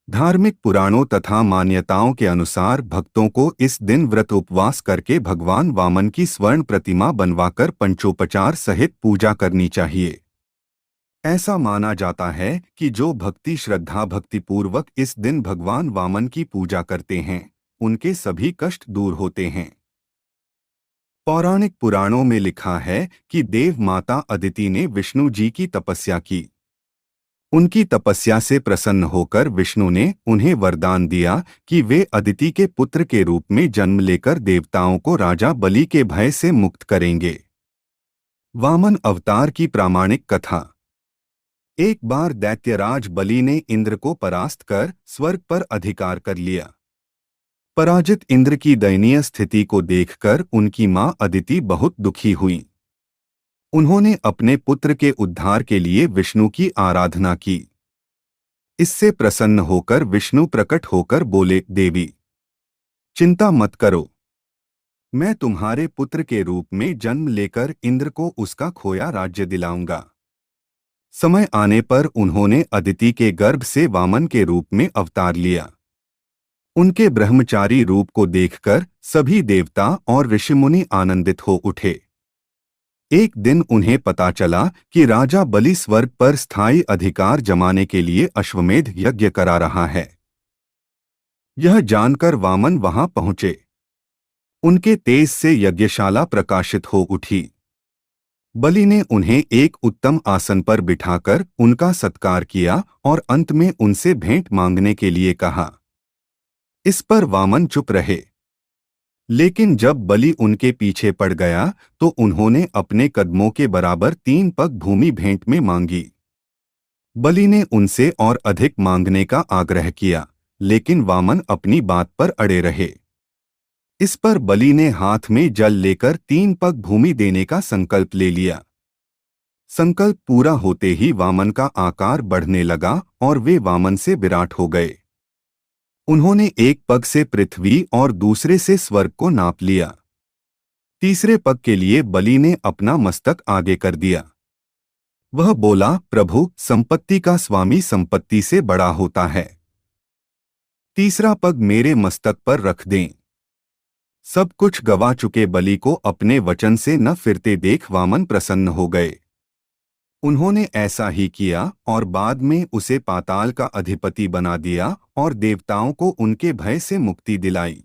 धार्मिक पुराणों तथा मान्यताओं के अनुसार भक्तों को इस दिन व्रत उपवास करके भगवान वामन की स्वर्ण प्रतिमा बनवाकर पंचोपचार सहित पूजा करनी चाहिए। ऐसा माना जाता है कि जो भक्ति श्रद्धा भक्तिपूर्वक इस दिन भगवान वामन की पूजा करते हैं, उनके सभी कष्ट दूर होते हैं। पौराणिक पुराणों में लिखा है कि देव माता अदिति ने विष्णु जी की तपस्या की। उनकी तपस्या से प्रसन्न होकर विष्णु ने उन्हें वरदान दिया कि वे अदिति के पुत्र के रूप में जन्म लेकर देवताओं को राजा बलि के भय से मुक्त करेंगे। वामन अवतार की प्रामाणिक कथा। एक बार दैत्यराज बलि ने इंद्र को परास्त कर स्वर्ग पर अधिकार कर लिया। पराजित इंद्र की दयनीय स्थिति को देखकर उनकी मां अदिति बहुत दुखी हुई। उन्होंने अपने पुत्र के उद्धार के लिए विष्णु की आराधना की। इससे प्रसन्न होकर विष्णु प्रकट होकर बोले, देवी, चिंता मत करो, मैं तुम्हारे पुत्र के रूप में जन्म लेकर इंद्र को उसका खोया राज्य दिलाऊंगा। समय आने पर उन्होंने अदिति के गर्भ से वामन के रूप में अवतार लिया। उनके ब्रह्मचारी रूप को देखकर सभी देवता और ऋषिमुनि आनंदित हो उठे। एक दिन उन्हें पता चला कि राजा बलि स्वर्ग पर स्थायी अधिकार जमाने के लिए अश्वमेध यज्ञ करा रहा है। यह जानकर वामन वहां पहुंचे। उनके तेज से यज्ञशाला प्रकाशित हो उठी। बलि ने उन्हें एक उत्तम आसन पर बिठाकर उनका सत्कार किया और अंत में उनसे भेंट मांगने के लिए कहा। इस पर वामन चुप रहे। लेकिन जब बलि उनके पीछे पड़ गया तो उन्होंने अपने कदमों के बराबर 3 पग भूमि भेंट में मांगी। बलि ने उनसे और अधिक मांगने का आग्रह किया, लेकिन वामन अपनी बात पर अड़े रहे। इस पर बलि ने हाथ में जल लेकर 3 पग भूमि देने का संकल्प ले लिया। संकल्प पूरा होते ही वामन का आकार बढ़ने लगा और वे वामन से विराट हो गए। उन्होंने एक पग से पृथ्वी और दूसरे से स्वर्ग को नाप लिया। तीसरे पग के लिए बलि ने अपना मस्तक आगे कर दिया। वह बोला, प्रभु, संपत्ति का स्वामी संपत्ति से बड़ा होता है। तीसरा पग मेरे मस्तक पर रख दें। सब कुछ गवा चुके बलि को अपने वचन से न फिरते देख वामन प्रसन्न हो गए। उन्होंने ऐसा ही किया और बाद में उसे पाताल का अधिपति बना दिया और देवताओं को उनके भय से मुक्ति दिलाई।